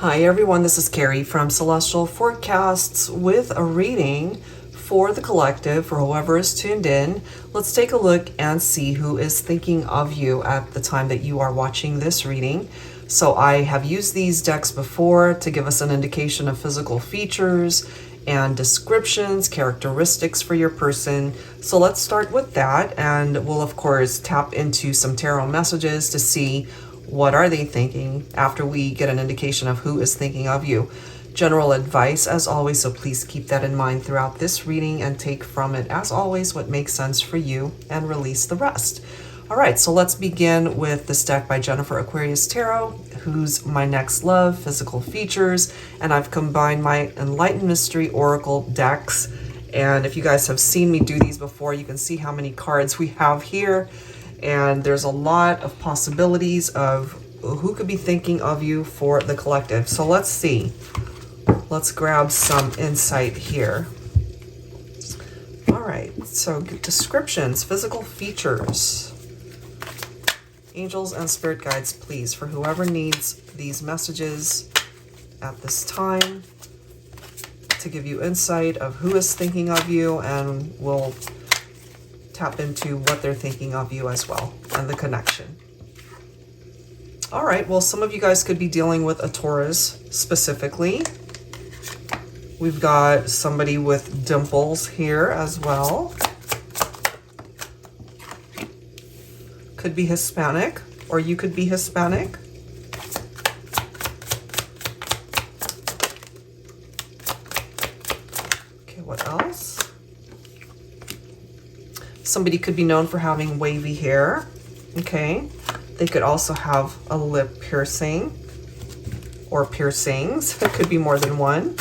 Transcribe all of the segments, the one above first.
Hi everyone, this is Carrie from Celestial Forecasts with a reading for the collective, for whoever is tuned in. Let's take a look and see who is thinking of you at the time that you are watching this reading. So I have used these decks before to give us an indication of physical features and descriptions, characteristics for your person. So let's start with that, and we'll of course tap into some tarot messages to see what are they thinking after we get an indication of who is thinking of you. General advice as always, so please keep that in mind throughout this reading and take from it as always what makes sense for you and release the rest. All right, so let's begin with this deck by Jennifer Aquarius Tarot, who's my next love, physical features, and I've combined my Enlightened Mystery Oracle decks. And if you guys have seen me do these before, you can see how many cards we have here. And there's a lot of possibilities of who could be thinking of you for the collective. So let's see. Let's grab some insight here. All right, so descriptions, physical features. Angels and spirit guides, please, for whoever needs these messages at this time to give you insight of who is thinking of you, and we'll tap into what they're thinking of you as well and the connection. All right, well, some of you guys could be dealing with a Taurus specifically. We've got somebody with dimples here as well. Could be Hispanic, or you could be Hispanic. Okay, what else? Somebody could be known for having wavy hair. Okay. They could also have a lip piercing or piercings. It could be more than one.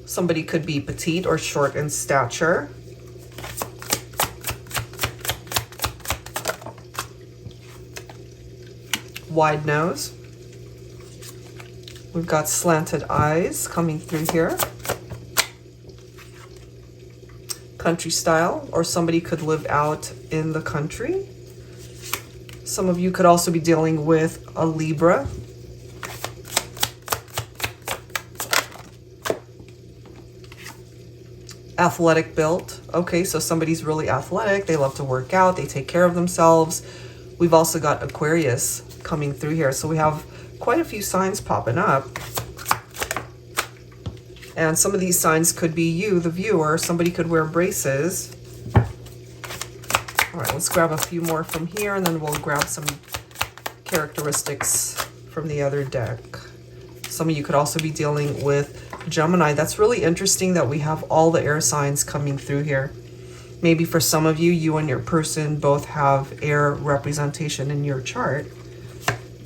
Somebody could be petite or short in stature. Wide nose. We've got slanted eyes coming through here. Country style, or somebody could live out in the country. Some of you could also be dealing with a Libra. Athletic built. Okay, so somebody's really athletic. They love to work out. They take care of themselves. We've also got Aquarius coming through here. So we have quite a few signs popping up. And some of these signs could be you, the viewer. Somebody could wear braces. All right, let's grab a few more from here, and then we'll grab some characteristics from the other deck. Some of you could also be dealing with Gemini. That's really interesting that we have all the air signs coming through here. Maybe for some of you, you and your person both have air representation in your chart.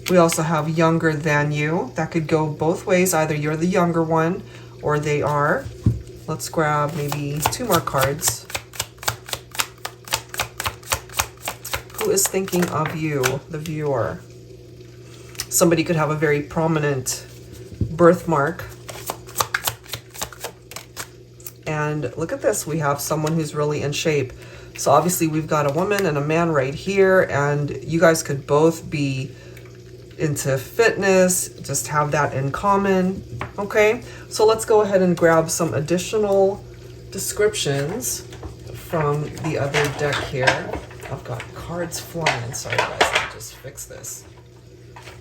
We also have younger than you. That could go both ways. Either you're the younger one or they are. Let's grab maybe two more cards. Who is thinking of you, the viewer? Somebody could have a very prominent birthmark. And look at this, we have someone who's really in shape. So obviously we've got a woman and a man right here, and you guys could both be into fitness, just have that in common. Okay, so let's go ahead and grab some additional descriptions from the other deck here. I've got cards flying. Sorry guys, let me just fix this.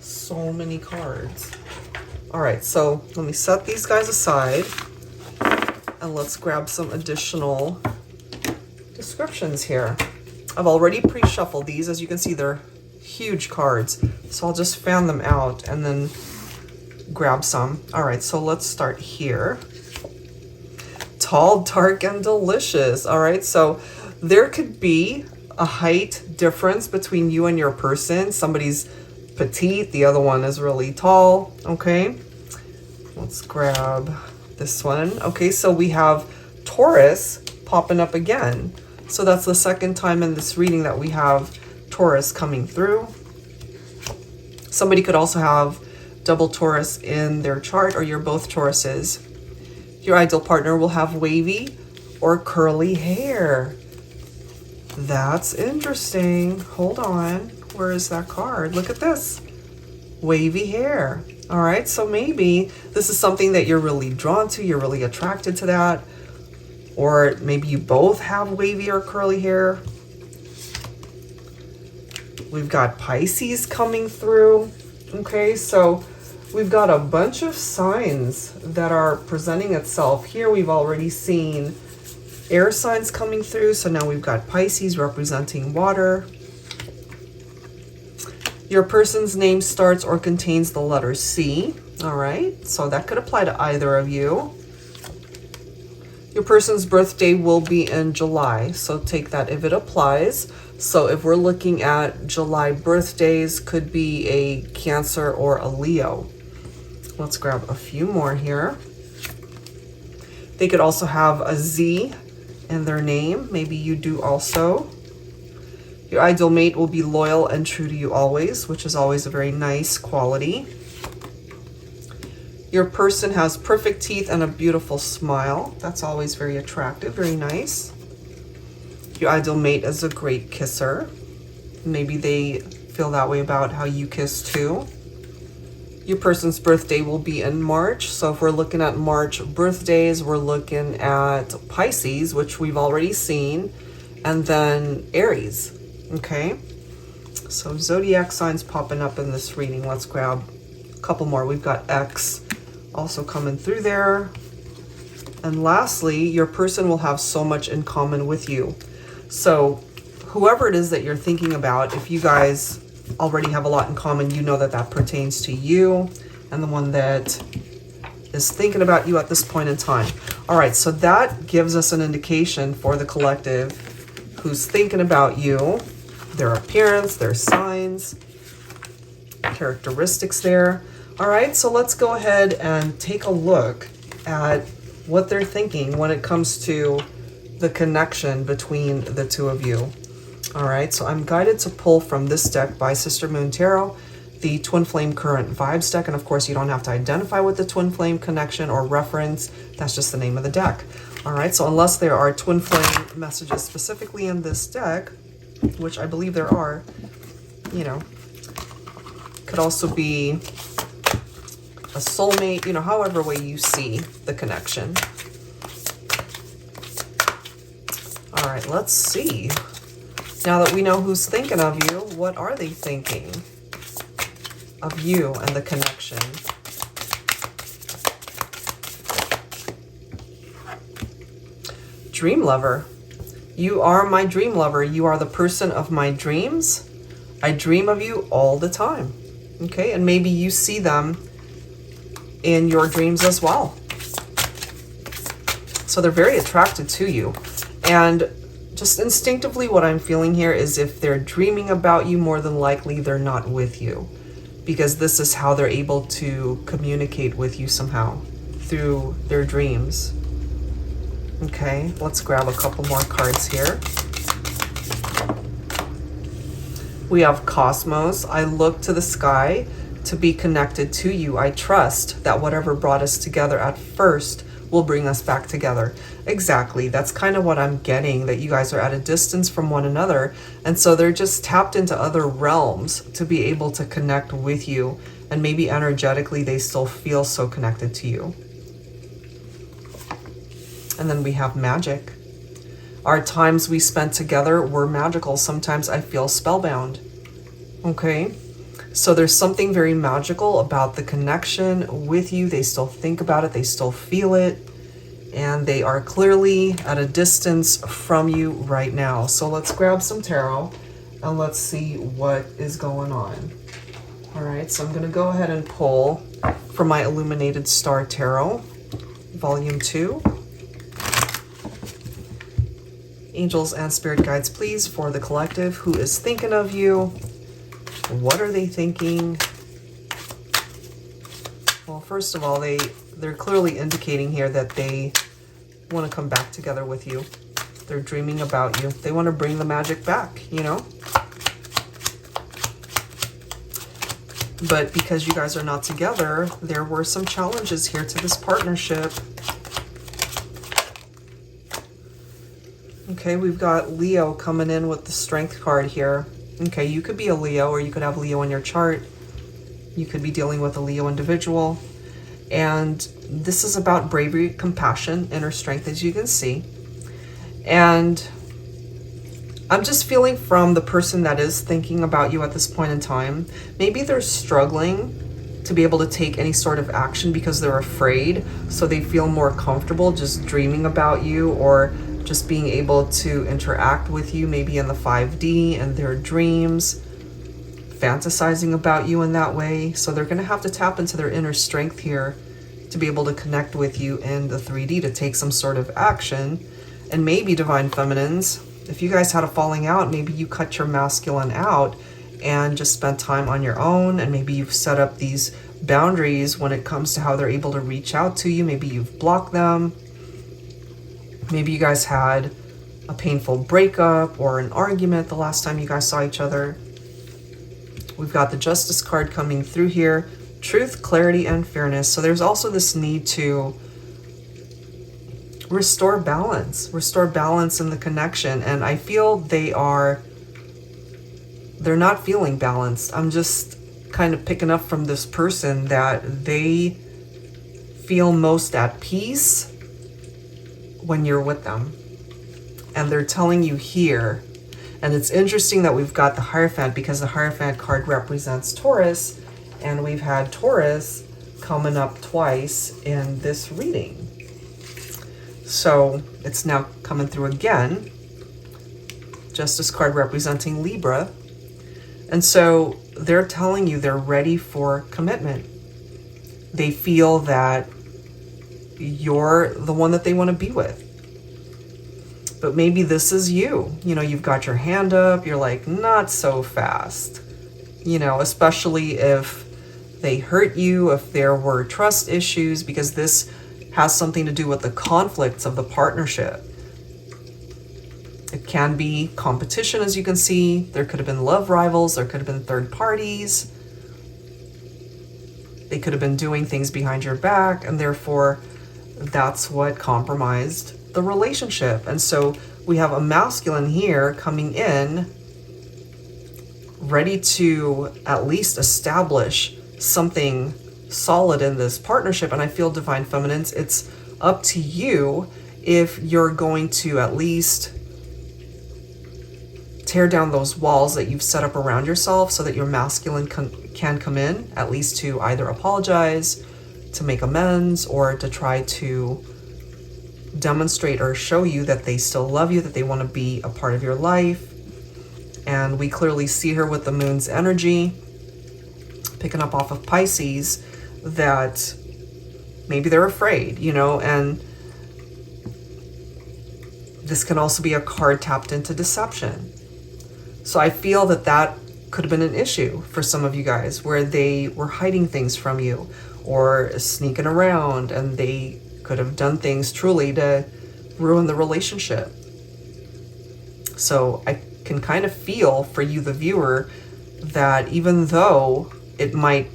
So many cards. All right, so let me set these guys aside and let's grab some additional descriptions here. I've already pre-shuffled these. As you can see, they're huge cards. So I'll just fan them out and then grab some. All right, so let's start here. Tall, dark, and delicious. All right, so there could be a height difference between you and your person. Somebody's petite, the other one is really tall. Okay, let's grab this one. Okay, so we have Taurus popping up again. So that's the second time in this reading that we have Taurus coming through. Somebody could also have double Taurus in their chart, or you're both Tauruses. Your ideal partner will have wavy or curly hair. That's interesting. Hold on. Where is that card? Look at this. wavy hair. All right, so maybe this is something that you're really drawn to, you're really attracted to that, or maybe you both have wavy or curly hair. We've got Pisces coming through. Okay, so we've got a bunch of signs that are presenting itself. Here we've already seen air signs coming through, so now we've got Pisces representing water. Your person's name starts or contains the letter C. All right, so that could apply to either of you. Your person's birthday will be in July, so take that if it applies. So if we're looking at July birthdays, could be a Cancer or a Leo. Let's grab a few more here. They could also have a Z in their name. Maybe you do also. Your ideal mate will be loyal and true to you always, which is always a very nice quality. Your person has perfect teeth and a beautiful smile. That's always very attractive, very nice. Your ideal mate is a great kisser. Maybe they feel that way about how you kiss too. Your person's birthday will be in March. So if we're looking at March birthdays, we're looking at Pisces, which we've already seen, and then Aries. Okay, so zodiac signs popping up in this reading. Let's grab a couple more. We've got X also coming through there. And lastly, your person will have so much in common with you. So whoever it is that you're thinking about, if you guys already have a lot in common, you know that that pertains to you and the one that is thinking about you at this point in time. All right, so that gives us an indication for the collective who's thinking about you, their appearance, their signs, characteristics there. All right, so let's go ahead and take a look at what they're thinking when it comes to the connection between the two of you. All right, so I'm guided to pull from this deck by Sister Moon Tarot, the Twin Flame Current Vibes deck. And of course, you don't have to identify with the Twin Flame connection or reference. That's just the name of the deck. All right, so unless there are Twin Flame messages specifically in this deck, which I believe there are, you know, could also be a soulmate, you know, however way you see the connection. All right, let's see. Now that we know who's thinking of you, what are they thinking of you and the connection? Dream lover. You are my dream lover. You are the person of my dreams. I dream of you all the time. Okay, and maybe you see them in your dreams as well. So they're very attracted to you. And just instinctively what I'm feeling here is if they're dreaming about you, more than likely they're not with you, because this is how they're able to communicate with you somehow, through their dreams. Okay, let's grab a couple more cards here. We have Cosmos. I look to the sky to be connected to you. I trust that whatever brought us together at first will bring us back together. Exactly. That's kind of what I'm getting, that you guys are at a distance from one another. And so they're just tapped into other realms to be able to connect with you. And maybe energetically, they still feel so connected to you. And then we have magic. Our times we spent together were magical. Sometimes I feel spellbound. Okay. So there's something very magical about the connection with you. They still think about it. They still feel it. And they are clearly at a distance from you right now. So let's grab some tarot and let's see what is going on. All right, so I'm going to go ahead and pull for my Illuminated Star Tarot, Volume 2. Angels and spirit guides, please, for the collective who is thinking of you. What are they thinking? Well, first of all, they're clearly indicating here that they want to come back together with you. They're dreaming about you. They want to bring the magic back, you know? But because you guys are not together, there were some challenges here to this partnership. Okay, we've got Leo coming in with the Strength card here. Okay, you could be a Leo, or you could have Leo in your chart. You could be dealing with a Leo individual. And this is about bravery, compassion, inner strength, as you can see. And I'm just feeling from the person that is thinking about you at this point in time, maybe they're struggling to be able to take any sort of action because they're afraid. So they feel more comfortable just dreaming about you, or just being able to interact with you, maybe in the 5D and their dreams, fantasizing about you in that way. So they're going to have to tap into their inner strength here to be able to connect with you in the 3D, to take some sort of action. And maybe, Divine Feminines, if you guys had a falling out, maybe you cut your masculine out and just spent time on your own, and maybe you've set up these boundaries when it comes to how they're able to reach out to you. Maybe you've blocked them. Maybe you guys had a painful breakup or an argument the last time you guys saw each other. We've got the Justice card coming through here. Truth, clarity, and fairness. So there's also this need to restore balance in the connection. And I feel they're not feeling balanced. I'm just kind of picking up from this person that they feel most at peace when you're with them. And they're telling you here, and it's interesting that we've got the Hierophant, because the Hierophant card represents Taurus, and we've had Taurus coming up twice in this reading. So it's now coming through again. Justice card representing Libra. And so they're telling you they're ready for commitment. They feel that you're the one that they want to be with. But maybe this is you. You know, you've got your hand up. You're like, not so fast. You know, especially if they hurt you, if there were trust issues, because this has something to do with the conflicts of the partnership. It can be competition, as you can see. There could have been love rivals. There could have been third parties. They could have been doing things behind your back, and therefore that's what compromised the relationship. And so we have a masculine here coming in, ready to at least establish something solid in this partnership. And I feel, Divine Feminines, it's up to you if you're going to at least tear down those walls that you've set up around yourself, so that your masculine can come in, at least to either apologize, to make amends, or to try to demonstrate or show you that they still love you, that they want to be a part of your life. And we clearly see her with the moon's energy, picking up off of Pisces, that maybe they're afraid, you know, and this can also be a card tapped into deception. So I feel that that could have been an issue for some of you guys, where they were hiding things from you or sneaking around, and they could have done things truly to ruin the relationship. So I can kind of feel for you, the viewer, that even though it might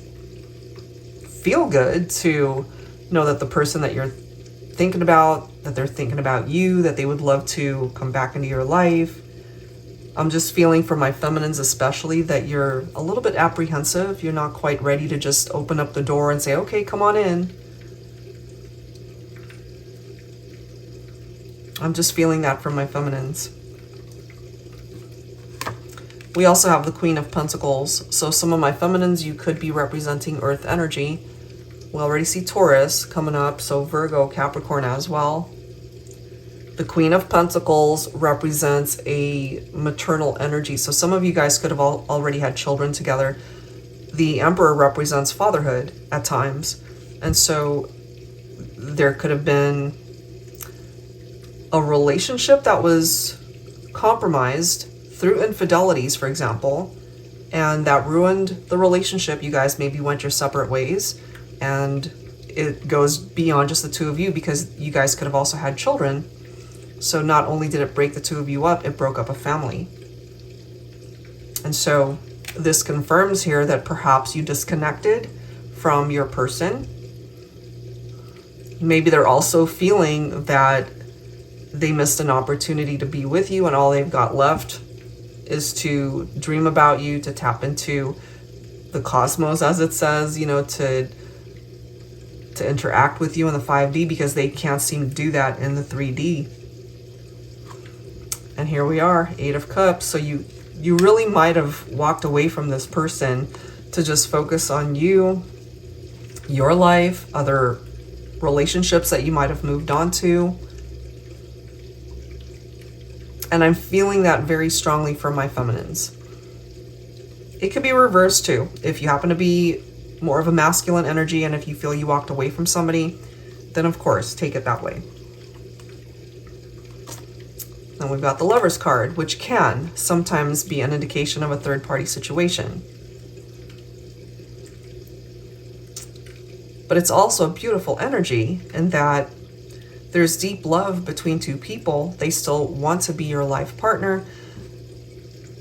feel good to know that the person that you're thinking about, that they're thinking about you, that they would love to come back into your life, I'm just feeling for my feminines especially that you're a little bit apprehensive. You're not quite ready to just open up the door and say, okay, come on in. I'm just feeling that from my feminines. We also have the Queen of Pentacles. So some of my feminines, you could be representing Earth energy. We already see Taurus coming up, so Virgo, Capricorn as well. The Queen of Pentacles represents a maternal energy. So some of you guys could have already had children together. The Emperor represents fatherhood at times. And so there could have been a relationship that was compromised through infidelities, for example, and that ruined the relationship. You guys maybe went your separate ways, and it goes beyond just the two of you, because you guys could have also had children. So not only did it break the two of you up, it broke up a family. And so this confirms here that perhaps you disconnected from your person. Maybe they're also feeling that they missed an opportunity to be with you, and all they've got left is to dream about you, to tap into the cosmos, as it says, you know, to interact with you in the 5D, because they can't seem to do that in the 3D. And here we are, 8 of Cups. So you really might have walked away from this person to just focus on you, your life, other relationships that you might have moved on to. And I'm feeling that very strongly for my feminines. It could be reversed too. If you happen to be more of a masculine energy and if you feel you walked away from somebody, then of course, take it that way. Then we've got the Lovers card, which can sometimes be an indication of a third-party situation. But it's also a beautiful energy in that there's deep love between two people. They still want to be your life partner.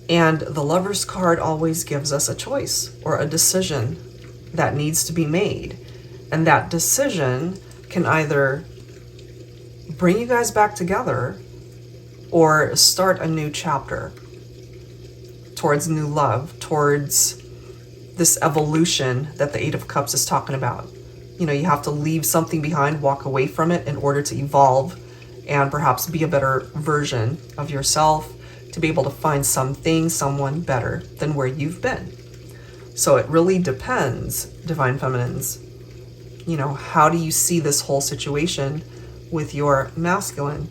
And the Lovers card always gives us a choice or a decision that needs to be made. And that decision can either bring you guys back together or start a new chapter towards new love, towards this evolution that the 8 of Cups is talking about. You know, you have to leave something behind, walk away from it in order to evolve and perhaps be a better version of yourself, to be able to find something, someone better than where you've been. So it really depends, Divine Feminines. You know, how do you see this whole situation with your masculine?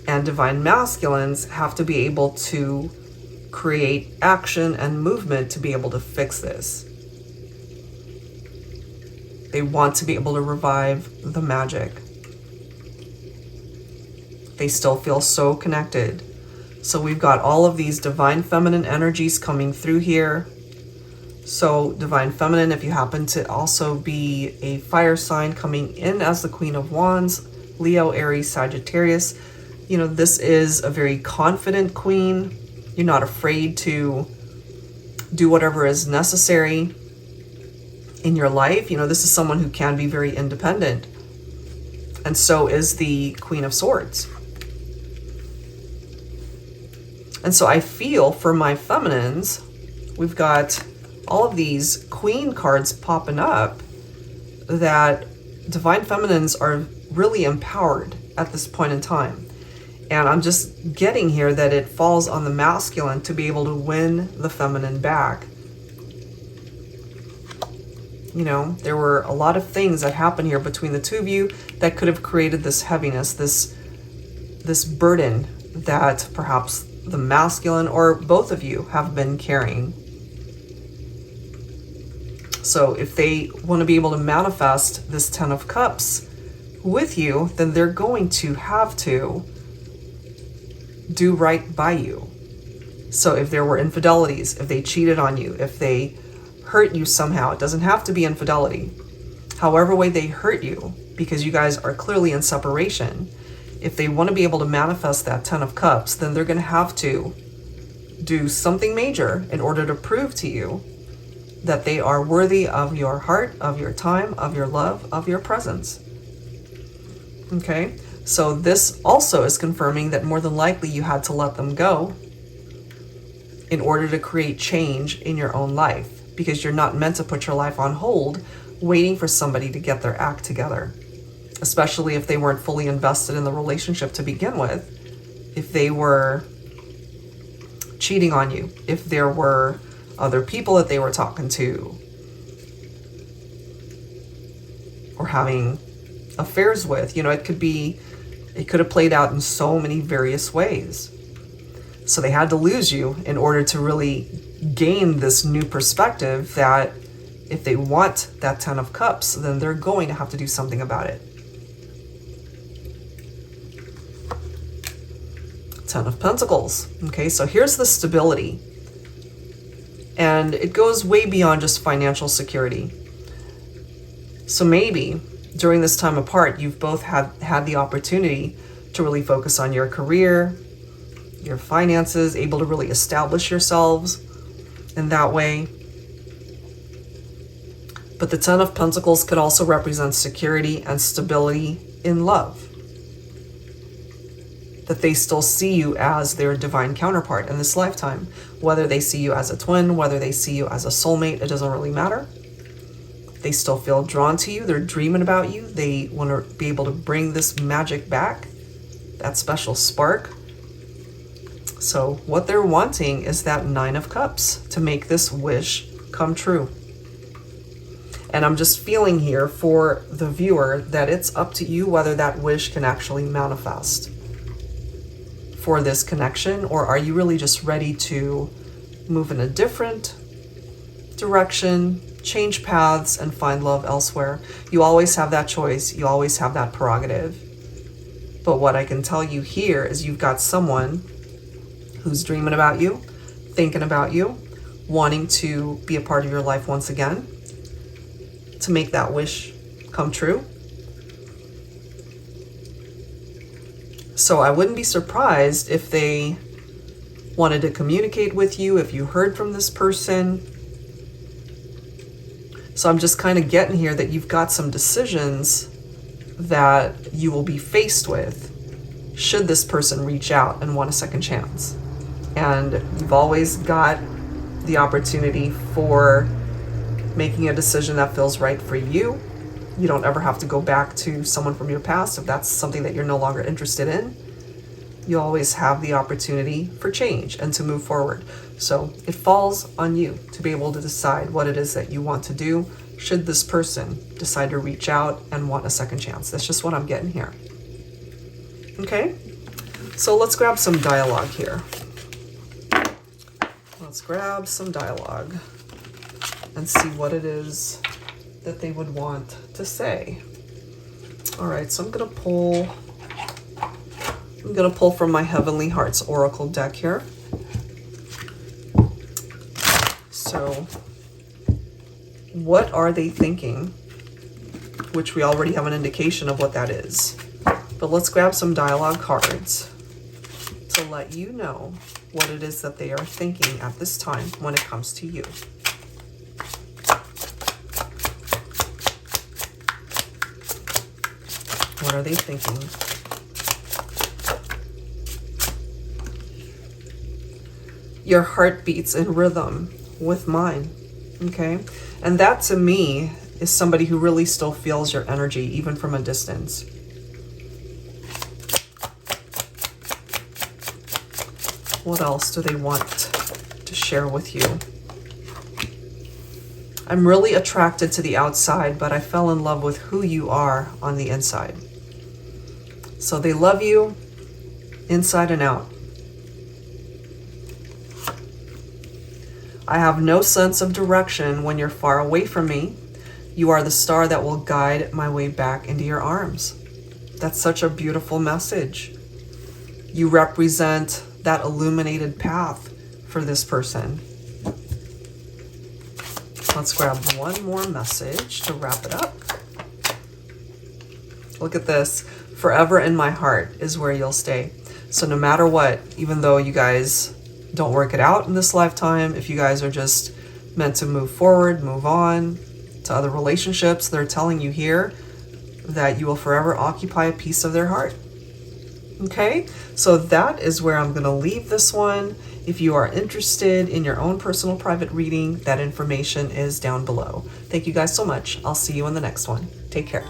And Divine Masculines have to be able to create action and movement to be able to fix this. They want to be able to revive the magic. They still feel so connected. So we've got all of these Divine Feminine energies coming through here. So Divine Feminine, if you happen to also be a fire sign coming in as the Queen of Wands, Leo, Aries, Sagittarius, you know, this is a very confident queen. You're not afraid to do whatever is necessary in your life. You know, this is someone who can be very independent. And so is the Queen of Swords. And so I feel for my feminines, we've got all of these Queen cards popping up, that Divine Feminines are really empowered at this point in time. And I'm just getting here that it falls on the masculine to be able to win the feminine back. You know, there were a lot of things that happened here between the two of you that could have created this heaviness, this burden that perhaps the masculine or both of you have been carrying. So if they want to be able to manifest this 10 of Cups with you, then they're going to have to do right by you. So if there were infidelities, if they cheated on you, if they hurt you somehow, it doesn't have to be infidelity. However way they hurt you, because you guys are clearly in separation, if they want to be able to manifest that 10 of Cups, then they're going to have to do something major in order to prove to you that they are worthy of your heart, of your time, of your love, of your presence. Okay? So this also is confirming that more than likely you had to let them go in order to create change in your own life, because you're not meant to put your life on hold waiting for somebody to get their act together, especially if they weren't fully invested in the relationship to begin with. If they were cheating on you, if there were other people that they were talking to or having affairs with, you know, it could have played out in so many various ways. So they had to lose you in order to really gain this new perspective that if they want that 10 of Cups, then they're going to have to do something about it. 10 of Pentacles. Okay, so here's the stability. And it goes way beyond just financial security. So maybe during this time apart, you've both had the opportunity to really focus on your career, your finances, able to really establish yourselves in that way. But the 10 of Pentacles could also represent security and stability in love. that they still see you as their divine counterpart in this lifetime. Whether they see you as a twin, whether they see you as a soulmate, it doesn't really matter. They still feel drawn to you. They're dreaming about you. They want to be able to bring this magic back, that special spark. So what they're wanting is that Nine of Cups to make this wish come true. And I'm just feeling here for the viewer that it's up to you whether that wish can actually manifest for this connection, or are you really just ready to move in a different direction, change paths, and find love elsewhere? You always have that choice. You always have that prerogative. But what I can tell you here is you've got someone who's dreaming about you, thinking about you, wanting to be a part of your life once again, to make that wish come true. So I wouldn't be surprised if they wanted to communicate with you, if you heard from this person. So I'm just kind of getting here that you've got some decisions that you will be faced with should this person reach out and want a second chance. And you've always got the opportunity for making a decision that feels right for you. You don't ever have to go back to someone from your past if that's something that you're no longer interested in. You always have the opportunity for change and to move forward. So it falls on you to be able to decide what it is that you want to do should this person decide to reach out and want a second chance. That's just what I'm getting here. Okay, so let's grab some dialogue here. Let's grab some dialogue and see what it is that they would want to say. All right, so I'm gonna pull from my Heavenly Hearts Oracle deck here. So what are they thinking? Which we already have an indication of what that is. But let's grab some dialogue cards to let you know what it is that they are thinking at this time when it comes to you. What are they thinking? Your heart beats in rhythm with mine, okay? And that to me is somebody who really still feels your energy, even from a distance. What else do they want to share with you? I'm really attracted to the outside, but I fell in love with who you are on the inside. So they love you inside and out. I have no sense of direction when you're far away from me. You are the star that will guide my way back into your arms. That's such a beautiful message. You represent that illuminated path for this person. Let's grab one more message to wrap it up. Look at this. Forever in my heart is where you'll stay. So no matter what, even though you guys don't work it out in this lifetime, if you guys are just meant to move forward, move on to other relationships, they're telling you here that you will forever occupy a piece of their heart. Okay, so that is where I'm going to leave this one. If you are interested in your own personal private reading, that information is down below. Thank you guys so much. I'll see you in the next one. Take care.